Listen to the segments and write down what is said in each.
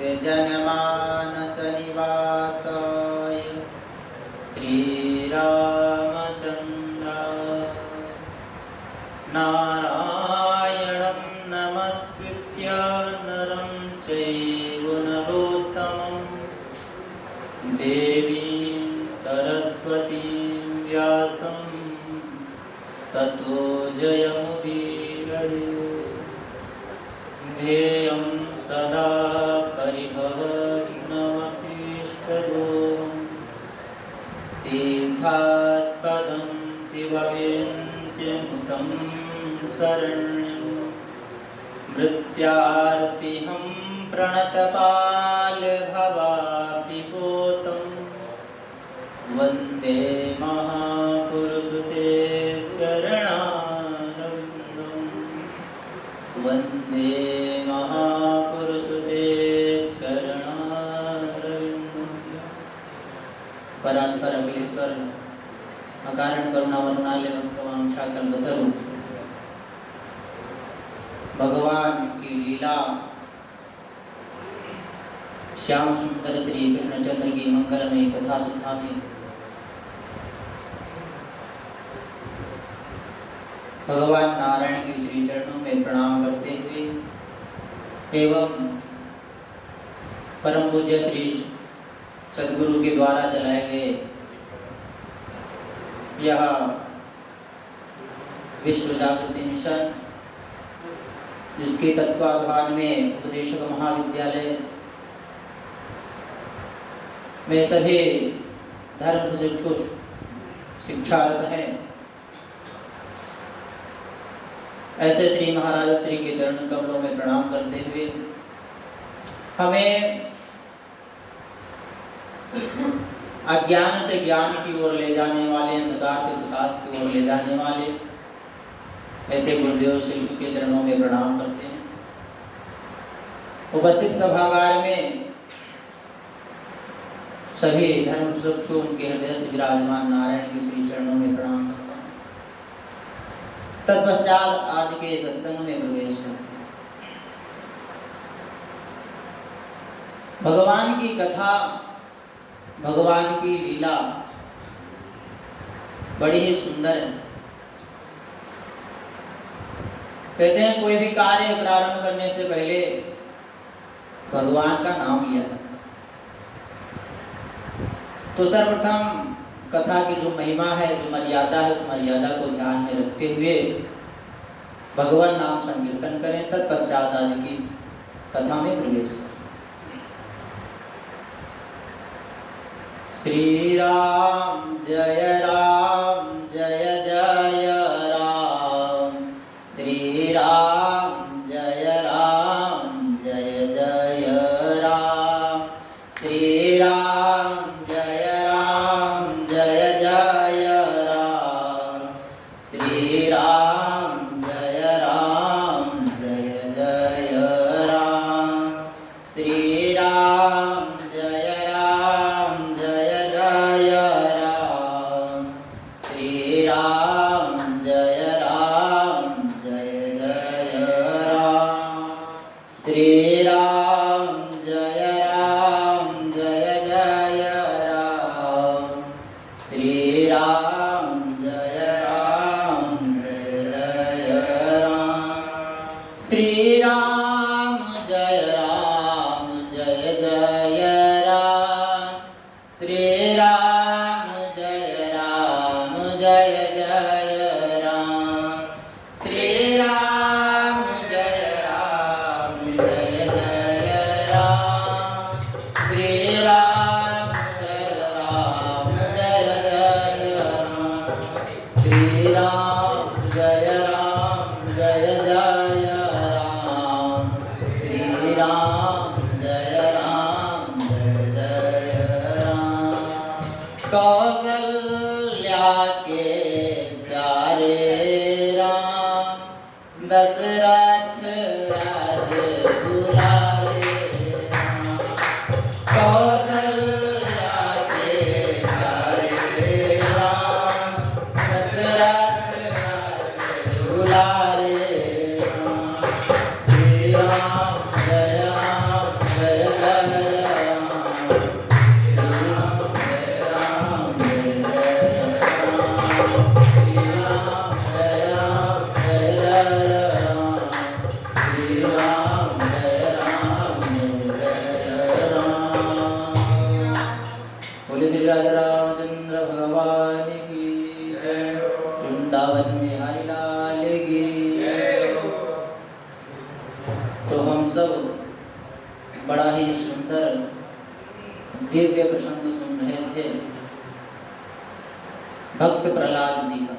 जनमानसनिवासाय श्रीरामचन्द्राय नारायणं नमस्कृत्य नरं चैव नरोत्तमं देवीं सरस्वतीं व्यासं ततो जयमुदीरये। ध्येयं सदा परिभवग्नमभीष्टदोषं तीर्थास्पदं शिवविञ्चिनुतं शरण्यं मृत्यार्तिहं प्रणतपालभवाब्धिपोतं वन्दे महापुरुषते चरणारविन्दं वन्दे महापुरुषते चरणारविन्दं। परात्पर अखिलेश्वर अकारण करुणा वरुणालय भगवान कल्पतरु भगवान की लीला श्याम सुंदर श्री कृष्णचंद्र की मंगलमय कथा सुधा में भगवान नारायण के श्री चरणों में प्रणाम करते हुए एवं परम पूज्य श्री सद्गुरु के द्वारा चलाए गए यह विश्व जागृति मिशन जिसके तत्वाधान में उपदेशक महाविद्यालय में सभी धर्म शिक्षु शिक्षारत हैं, ऐसे श्री महाराज श्री के चरण कमलों में प्रणाम करते हुए हमें अज्ञान से ज्ञान की ओर ले जाने वाले, अंधकार से प्रकाश की ओर ले जाने वाले ऐसे गुरुदेव शिल्प के चरणों में प्रणाम करते हैं। उपस्थित सभागार में सभी धर्म शिक्षु उनके हृदय से विराजमान नारायण के श्री चरणों में प्रणाम करता हूँ। तत्पश्चात आज के सत्संग में प्रवेश करते हैं। भगवान की कथा, भगवान की लीला बड़ी ही सुंदर है। कहते हैं कोई भी कार्य प्रारंभ करने से पहले भगवान का नाम लिया जाता है। तो सर्वप्रथम कथा की जो महिमा है, जो मर्यादा है, उस मर्यादा को ध्यान में रखते हुए भगवान नाम संकीर्तन करें। तत्पश्चात आज की कथा में प्रवेश करें। श्री राम जय जय राम, श्री राम जय जय राम, श्री राम जय जय राम, श्री राम जय जय राम, श्री राम जय कौशल्या के प्यारे राम, दशरथ राज दुलारे राम। कौशल्या के प्यारे राम, दशरथ राज दुलारे राम। श्री राम जय जय सब बड़ा ही सुंदर दिव्य प्रसंग सुन रहे थे भक्त प्रहलाद जी का।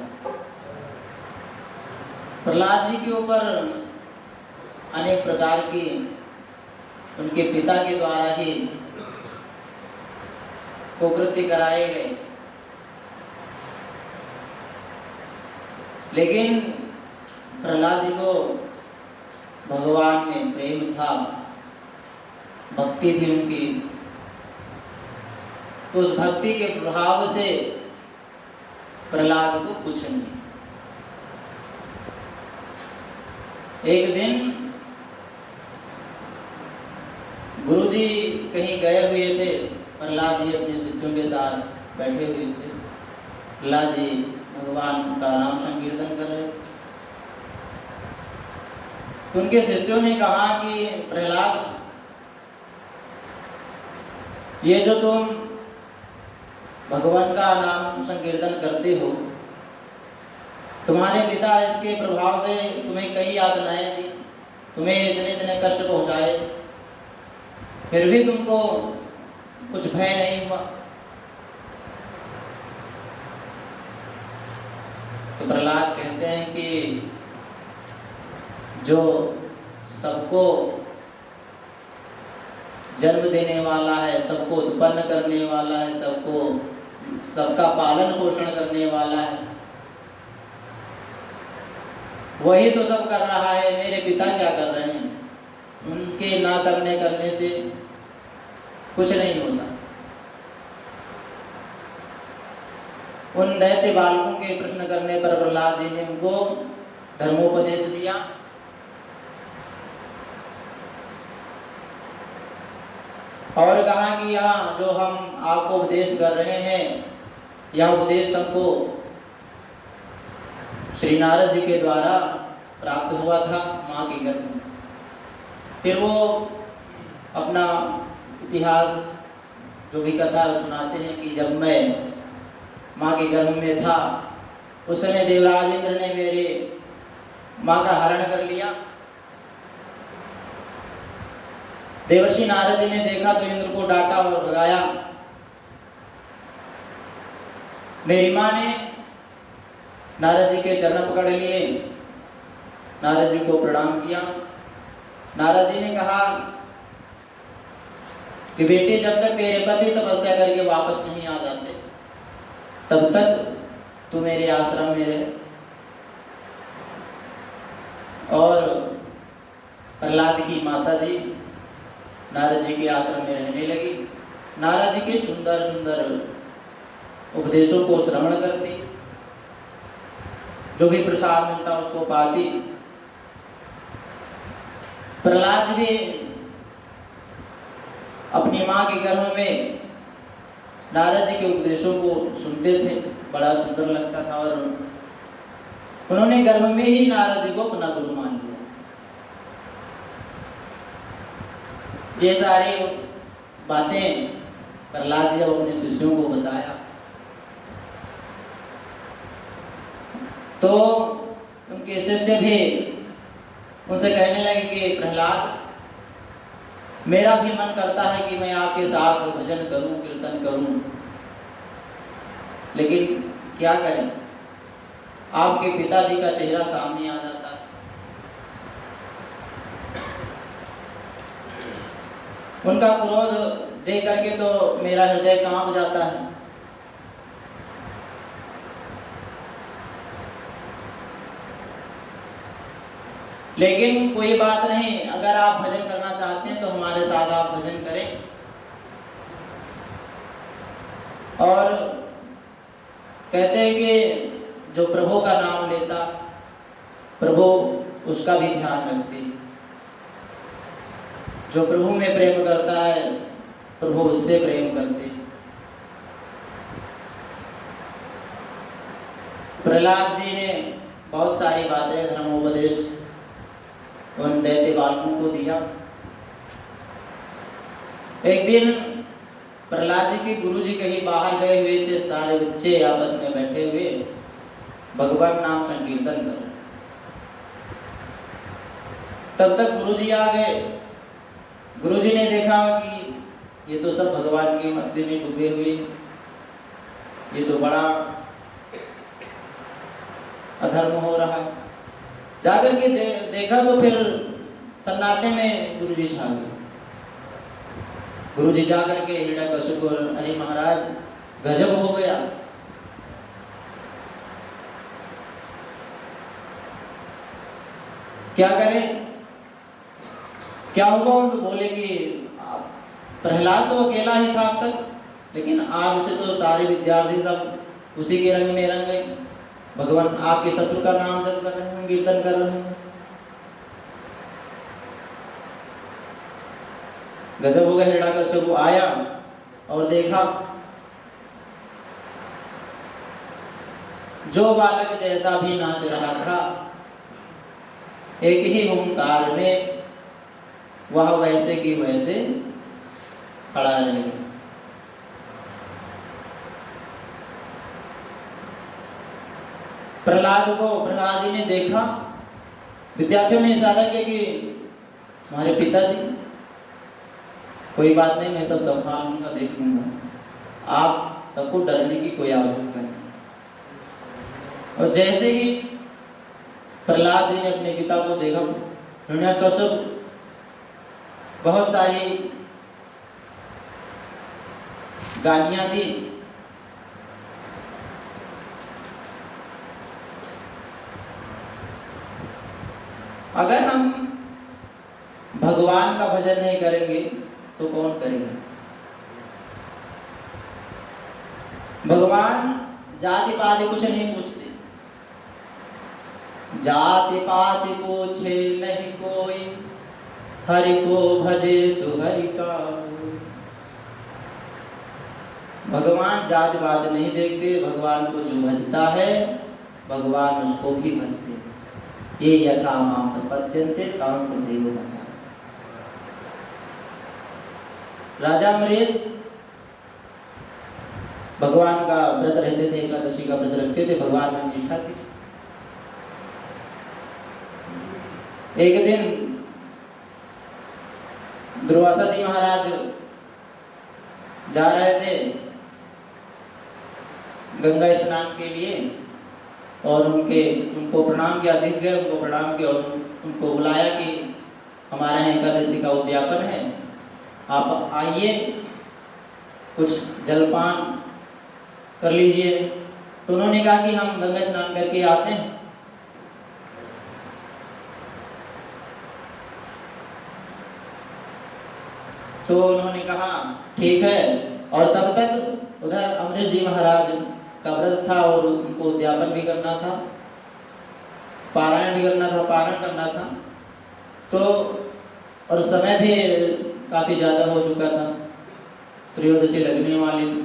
प्रहलाद जी के ऊपर अनेक प्रकार की उनके पिता के द्वारा ही कुकृत्य कराए गए, लेकिन प्रहलाद जी को भगवान में प्रेम था, भक्ति थी उनकी। तो उस भक्ति के प्रभाव से प्रहलाद को कुछ नहीं। एक दिन गुरुजी कहीं गए हुए थे, प्रहलाद जी अपने शिष्यों के साथ बैठे हुए थे। प्रहलाद जी भगवान का नाम संकीर्तन कर रहे थे। तो उनके शिष्यों ने कहा कि प्रहलाद, ये जो तुम भगवान का नाम संकीर्तन करते हो, तुम्हारे पिता इसके प्रभाव से तुम्हें कई यातनाएं दी, तुम्हें इतने इतने कष्ट पहुंचाए, फिर भी तुमको कुछ भय नहीं हुआ। तो प्रहलाद कहते हैं कि जो सबको जन्म देने वाला है, सबको उत्पन्न करने वाला है, सबका पालन पोषण करने वाला है, वही तो सब कर रहा है। मेरे पिता क्या कर रहे हैं? उनके ना करने से कुछ नहीं होता। उन दैत्य बालकों के प्रश्न करने पर प्रहलाद जी ने उनको धर्मोपदेश दिया। और कहा कि यहाँ जो हम आपको उपदेश कर रहे हैं, यह उपदेश हमको श्री नारद जी के द्वारा प्राप्त हुआ था माँ के गर्भ में। फिर वो अपना इतिहास जो भी कथा सुनाते हैं कि जब मैं माँ के गर्भ में था, उस समय देवराज इंद्र ने मेरे माँ का हरण कर लिया। देवर्षि नारद जी ने देखा तो इंद्र को डांटा और भगाया। मेरी माँ ने नारद जी के चरण पकड़ लिए, नारद जी को प्रणाम किया। नारद जी ने कहा कि बेटे, जब तक तेरे पति तपस्या करके वापस नहीं आ जाते, तब तक तू मेरे आश्रम में रहे। और प्रहलाद की माता जी नारद जी के आश्रम में रहने लगी। नारद जी के सुंदर सुंदर उपदेशों को श्रवण करती, जो भी प्रसाद मिलता उसको पाती। प्रहलाद भी अपनी माँ के गर्भ में नारद जी के उपदेशों को सुनते थे, बड़ा सुंदर लगता था। और उन्होंने गर्भ में ही नारद जी को अपना गुरु मान लिया। ये सारी बातें प्रहलाद जी जब अपने शिष्यों को बताया तो उनके शिष्य भी उनसे कहने लगे कि प्रहलाद, मेरा भी मन करता है कि मैं आपके साथ भजन करूं, कीर्तन करूं, लेकिन क्या करें, आपके पिताजी का चेहरा सामने आ जाता है। उनका क्रोध देख करके तो मेरा हृदय कांप जाता है। लेकिन कोई बात नहीं, अगर आप भजन करना चाहते हैं तो हमारे साथ आप भजन करें। और कहते हैं कि जो प्रभु का नाम लेता, प्रभु उसका भी ध्यान रखते। जो प्रभु में प्रेम करता है, प्रभु उससे प्रेम करते। प्रहलाद जी ने बहुत सारी बातें धर्मोपदेश उन दैत्य बालकों को दिया। एक दिन प्रहलाद जी के गुरु जी कहीं बाहर गए हुए थे, सारे बच्चे आपस में बैठे हुए भगवान नाम संकीर्तन कर। तब तक गुरु जी आ गए। गुरुजी ने देखा कि ये तो सब भगवान की मस्ती में डूबे हुए, ये तो बड़ा अधर्म हो रहा है। जाकर के देखा तो फिर सन्नाटे में गुरुजी छा गए। गुरुजी जाकर के हिरण्यकशिपु को, अरे महाराज गजब हो गया, क्या करें, क्या हुआ? तो बोले कि प्रहलाद तो अकेला ही था अब तक, लेकिन आज से तो सारे विद्यार्थी सब उसी के रंग में रंग गए, भगवान आपके शत्रु का नाम जप कर रहे हैं, कीर्तन कर रहे हैं। गजब हो गया। हिरण्यकशिपु आया और देखा जो बालक जैसा भी नाच रहा था, एक ही हुंकार में वह वैसे की वैसे खड़ा रह गया। प्रहलाद जी ने देखा, विद्यार्थियों ने इशारा किया कि तुम्हारे पिताजी, कोई बात नहीं, मैं सब संभाल लूंगा, देख लूंगा, आप सबको डरने की कोई आवश्यकता नहीं। और जैसे ही प्रहलाद जी ने अपने पिता को देखा, हिरण्यकशिपु बहुत सारी गालियां दी। अगर हम भगवान का भजन नहीं करेंगे तो कौन करेगा? भगवान जाति पाति कुछ नहीं पूछते, जाति पाति पूछे नहीं कोई, हरि को भजे सुहरि का। भगवान जाति पाति नहीं देखते, भगवान को जो भजता है भगवान उसको भी भजते। ये यथा मां प्रपद्यन्ते तां तथैव भजामि। राजा अम्बरीश भगवान का व्रत रहते थे, एकादशी का व्रत रखते थे, भगवान में निष्ठा थी। एक दिन दुर्वासा जी महाराज जा रहे थे गंगा स्नान के लिए, और उनको प्रणाम किया, दिख गए, उनको प्रणाम किया और उनको बुलाया कि हमारे यहाँ एकादशी का उद्यापन है, आप आइए, कुछ जलपान कर लीजिए। तो उन्होंने कहा कि हम गंगा स्नान करके आते हैं। तो उन्होंने कहा ठीक है। और तब तक उधर अम्बरीश जी महाराज का व्रत था और उनको उद्यापन भी करना था, पारायण भी करना था, पारण करना था। तो और समय भी काफी ज्यादा हो चुका था, त्रयोदशी लगने वाली थी।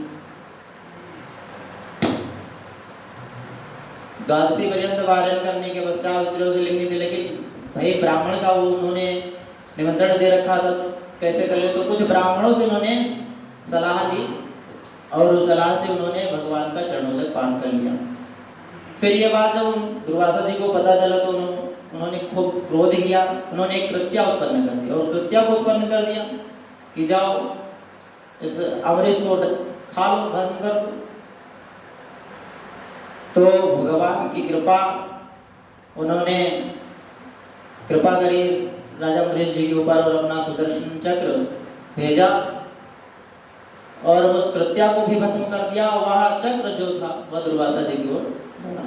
द्वादशी पर्यंत पारायण करने के पश्चात त्रयोदशी लगनी थी, लेकिन भाई ब्राह्मण का वो उन्होंने निमंत्रण दे रखा था, कैसे कर ले? तो कुछ ब्राह्मणों से उन्होंने सलाह ली और उस सलाह से उन्होंने भगवान का चरणोदक पान कर लिया। फिर ये बात जब दुर्वासा जी को पता चला तो उन्होंने खूब क्रोध किया, उन्होंने एक कृत्या उत्पन्न कर दिया और कृत्या को उत्पन्न कर दिया कि जाओ इस अम्बरीश को खा लो, भस्म कर दो। तो भगवान की कृपा, उन्होंने कृपा करी राजा अम्बरीश जी के ऊपर और अपना सुदर्शन चक्र भेजा और उस कृत्या को भी भस्म कर दिया। वह चक्र जो था वह दुर्वासा जी की ओर दौड़ा।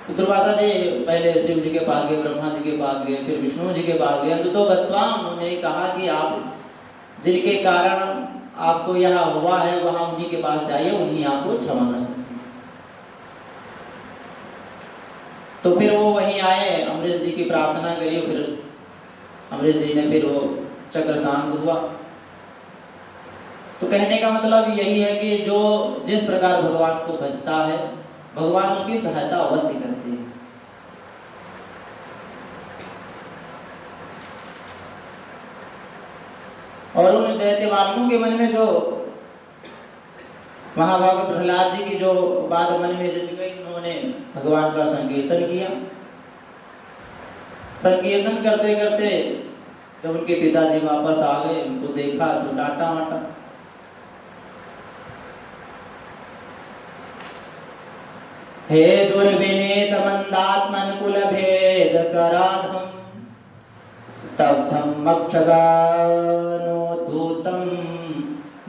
तो दुर्वासा जी पहले शिव जी के पास गए, ब्रह्मा जी के पास गए, फिर विष्णु जी के पास गए। तो गत्वा उन्होंने कहा कि आप जिनके कारण आपको यह हुआ है वहां उन्हीं के पास जाइए, उन्हीं आपको क्षमा कर सकते हैं। तो फिर वो वहीं आए, अम्बरीश जी की प्रार्थना करी, फिर अम्बरीश जी ने फिर वो चक्र शांत हुआ। तो कहने का मतलब यही है कि जो जिस प्रकार भगवान को भजता है भगवान उसकी सहायता अवश्य करते हैं। और उन दैत्यवालों के मन में जो महाभाग प्रहलाद जी की जो बात मन में जच गई, उन्होंने भगवान का संकीर्तन किया। संकीर्तन करते करते जब उनके पिताजी वापस आ गए, उनको देखा तो डांटा वाटा। हे दुर्विनीत मंदात्मन कुल भेद कराधम स्तब्धम मक्षसानोद्धूतम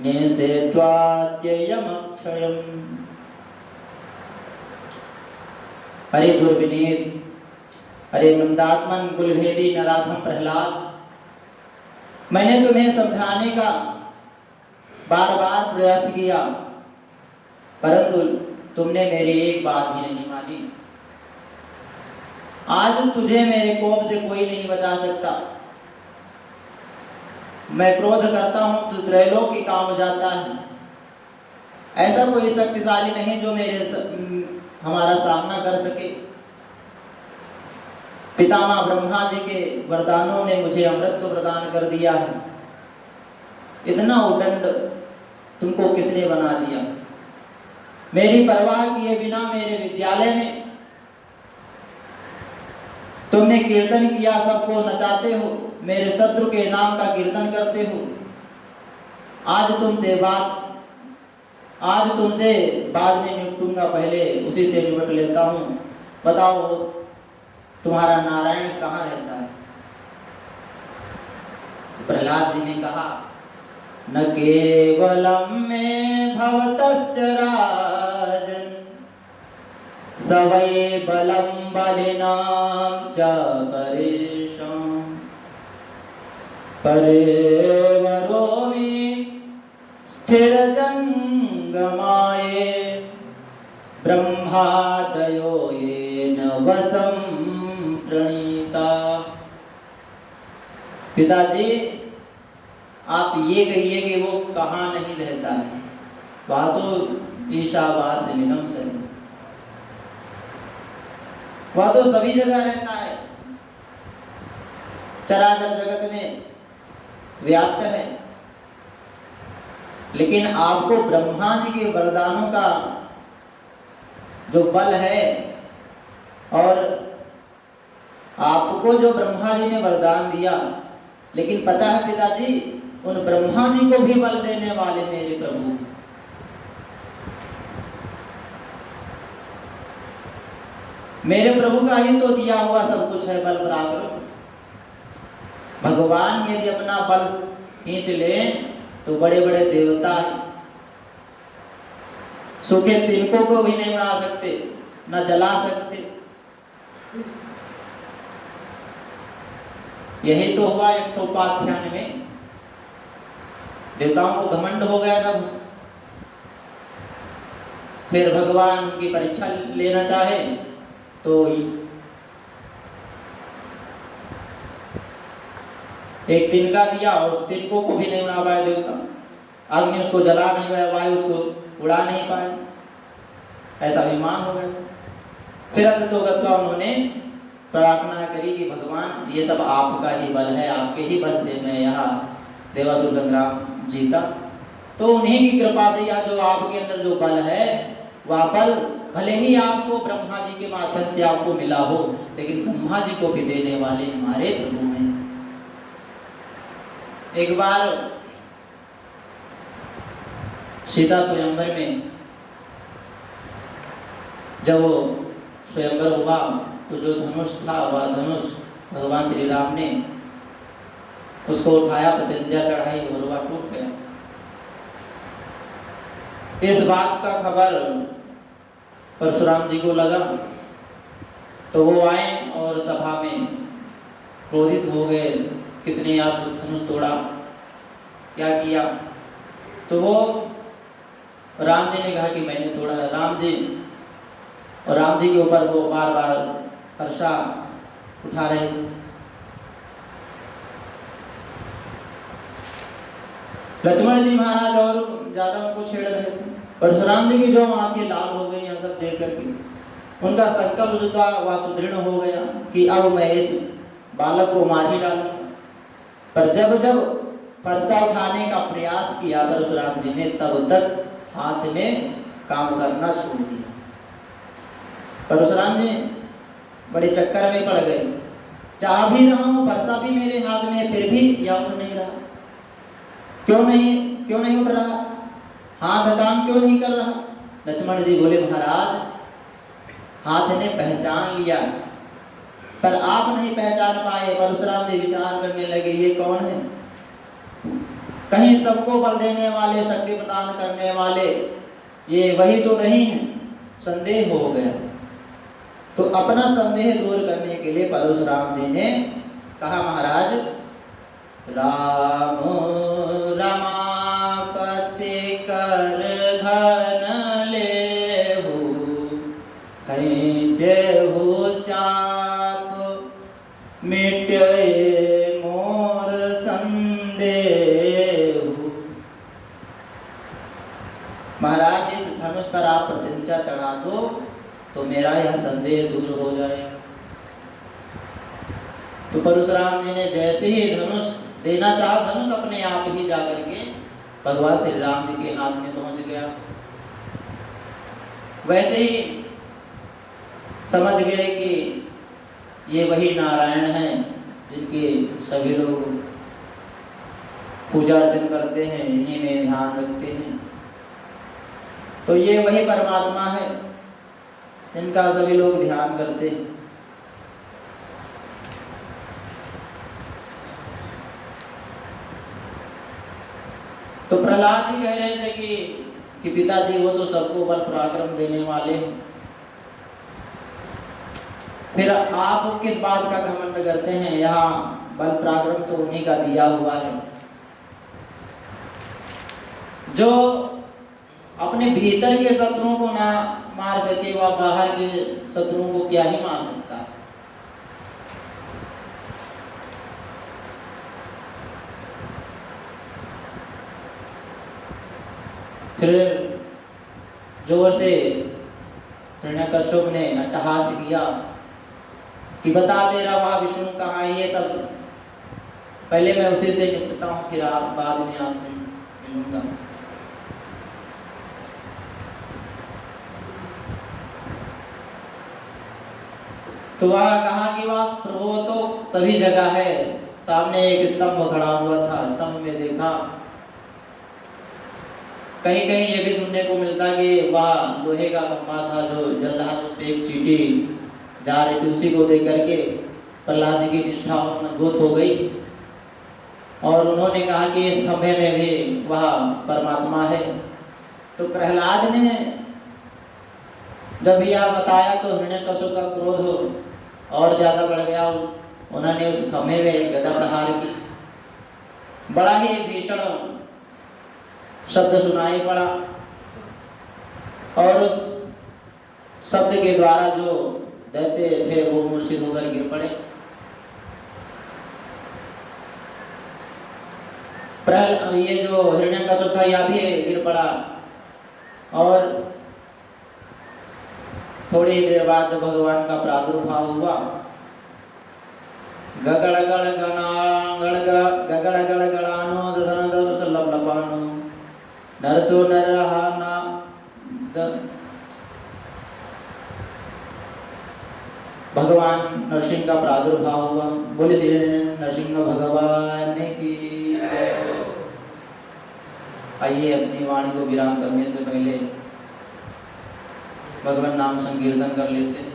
निषेध्वाद्ययमक्षयम्। अरे दुर्विनीत, अरे मंदात्मन कुलभेदी नराधम प्रहलाद, मैंने तुम्हें समझाने का बार बार प्रयास किया, परंतु तुमने मेरी एक बात भी नहीं मानी। आज तुझे मेरे कोप से कोई नहीं बचा सकता। मैं क्रोध करता हूं तो त्रैलोक की काम हो जाता है। ऐसा कोई शक्तिशाली नहीं जो हमारा सामना कर सके। पितामह ब्रह्मा जी के वरदानों ने मुझे अमृत प्रदान कर दिया है। इतना उदंड तुमको किसने बना दिया? मेरी परवाह किए बिना मेरे विद्यालय में तुमने कीर्तन किया, सबको नचाते हो, मेरे शत्रु के नाम का कीर्तन करते हो। आज तुमसे बाद में निपटूंगा, पहले उसी से निपट लेता हूं। बताओ तुम्हारा नारायण कहाँ रहता है? प्रहलाद जी ने कहा, न केवलम में भवतश्च राजन सवै बलम बलिनाम च परेशम परेवरोमि स्थिर जंगमाये ब्रह्मादयो येन वसं प्रणीता। पिताजी, आप ये कहिए कि वो कहाँ नहीं रहता है? वहां तो ईशावास्यमिदं सर्वम्, वह तो सभी जगह रहता है, चराचर जगत में व्याप्त है। लेकिन आपको ब्रह्मा जी के वरदानों का जो बल है, और आपको जो ब्रह्मा जी ने वरदान दिया, लेकिन पता है पिताजी, उन ब्रह्मा जी को भी बल देने वाले मेरे प्रभु, मेरे प्रभु का ही तो दिया हुआ सब कुछ है बल पराक्रम। भगवान यदि अपना बल खींच ले तो बड़े बड़े देवता सूखे तिनकों को भी नहीं उड़ा सकते, न जला सकते। यही तो हुआ एक उपाख्यान में, देवताओं को घमंड हो गया था। फिर भगवान की परीक्षा लेना चाहे तो एक तिनका दिया, और उस तिनको को भी नहीं उड़ा पाए देवता। अग्नि उसको जला नहीं पाया, वायु उसको उड़ा नहीं पाए, ऐसा अभिमान हो गया। फिर अंततोगत्वा उन्होंने प्रार्थना करी कि भगवान, ये सब आपका ही बल है, आपके ही बल से मैं यहाँ देवासुर संग्राम जीता। तो उन्हीं की कृपा से यह जो आपके अंदर जो बल है, वह बल भले ही आपको ब्रह्मा जी के माध्यम से आपको मिला हो, लेकिन ब्रह्मा जी को भी देने वाले हमारे प्रभु हैं। एक बार सीता स्वयंवर में जब वो स्वयंवर हुआ तो जो धनुष था, वह धनुष भगवान श्री राम ने उसको उठाया, पतंजा चढ़ाई और वह टूट गया। इस बात का खबर परशुराम जी को लगा तो वो आए और सभा में क्रोधित हो गए, किसने आप धनुष तोड़ा, क्या किया? तो वो राम जी ने कहा कि मैंने तोड़ा है। राम जी के ऊपर वो बार बार हर्षा उठा रहे। लक्ष्मण जी महाराज और ज्यादा उनको छेड़ रहे थे। परशुराम जी की जो आंखें लाल हो गई यहाँ सब देख करके, उनका संकल्प जो था वह सुदृढ़ हो गया कि अब मैं इस बालक को मार ही डालूंगा। पर जब जब फरसा उठाने का प्रयास किया परशुराम जी ने, तब तक हाथ ने काम करना छोड़ दिया। परशुराम जी बड़े चक्कर में पड़ गए। चाह भी रहा हूं, वर्षा भी मेरे हाथ में, फिर भी यह उठ नहीं रहा। क्यों नहीं उठ रहा? हाथ काम क्यों नहीं कर रहा? लक्ष्मण जी बोले, महाराज हाथ ने पहचान लिया पर आप नहीं पहचान पाए। परशुराम जी विचार करने लगे, ये कौन है? कहीं सबको बल देने वाले, शक्ति प्रदान करने वाले ये वही तो नहीं है? संदेह हो गया। तो अपना संदेह दूर करने के लिए परशुराम जी ने कहा, महाराज राम रमापति कर धन लेहु, खींचे हो चाप मिटे मोर संदेह। महाराज इस धनुष पर आप प्रतिज्ञा चढ़ा दो तो मेरा यह संदेह दूर हो जाएगा। तो परशुराम जी ने जैसे ही धनुष देना चाहा, धनुष अपने आप ही जाकर के भगवान श्री राम जी के हाथ में पहुंच गया। वैसे ही समझ गए कि ये वही नारायण हैं जिनके सभी लोग पूजा अर्चन करते हैं, इन्हीं में ध्यान रखते हैं। तो ये वही परमात्मा है जिनका सभी लोग ध्यान करते हैं। तो प्रहलाद जी कह रहे थे कि पिताजी वो तो सबको बल पराक्रम देने वाले हैं, फिर आप किस बात का घमंड करते हैं? यहाँ बल पराक्रम तो उन्हीं का दिया हुआ है। जो अपने भीतर के शत्रुओं को ना मार सके, वह बाहर के शत्रुओं को क्या ही मार सकता है? फिर जोर से हिरण्यकश्यप ने अट्टहास किया कि बता दे रहा वह विष्णु कहाँ है। ये सब पहले मैं उसी से निपटता हूँ, फिर आप बाद में आपसे मिलूंगा। तो वह कहा कि वह प्रभु तो सभी जगह है। सामने एक स्तंभ खड़ा हुआ था, स्तंभ में देखा। कहीं कहीं ये भी सुनने को मिलता कि वह लोहे का खंभा था जो जल रहा था, उस पर एक चींटी जा रही थी। उसी को देख करके प्रहलाद जी की निष्ठा और मजबूत हो गई और उन्होंने कहा कि इस खंभे में भी वह परमात्मा है। तो प्रहलाद ने जब यह बताया तो हिरण्यकश्यप का क्रोध और ज्यादा बढ़ गया। उन्होंने उस खंभे में एक गदा प्रहार की। बड़ा ही भीषण शब्द सुनाई पड़ा और उस शब्द के द्वारा जो दैत्य थे वो मूर्छित होकर गिर पड़े। ये जो हिरण्यकश्यप था यह भी गिर पड़ा और थोड़ी देर बाद जब भगवान का प्रादुर्भाव हुआ, गगड़ गड़ गणानो दसन दर्श लपलपानो नरसो नरहाना भगवान नरसिंह का प्रादुर्भाव हुआ। बोले श्री नरसिंह भगवान की। आइए अपनी वाणी को विराम करने से पहले भगवान नाम संकीर्तन कर लेते हैं।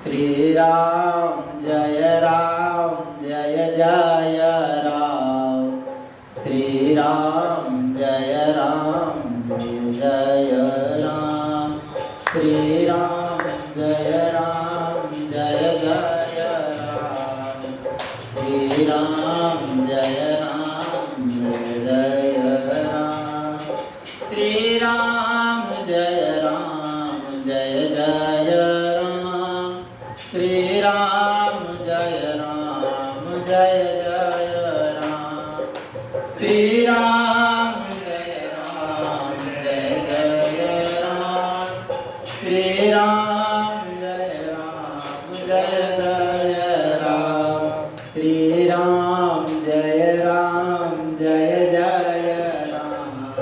श्री राम जय जय राम, श्री राम जय जय राम, श्री राम जय जय राम, श्री राम जय जय राम, श्री राम जय जय राम, श्री राम जय जय राम, श्री राम जय जय राम, श्री राम जय जय राम,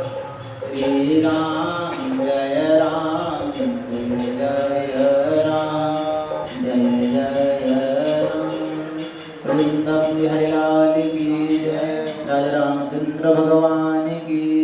श्री राम जय जय राम, श्री राम जय जय राम, जय जय राम। गोविंद बिहारी लाल की जय, राजा रामचंद्र भगवान की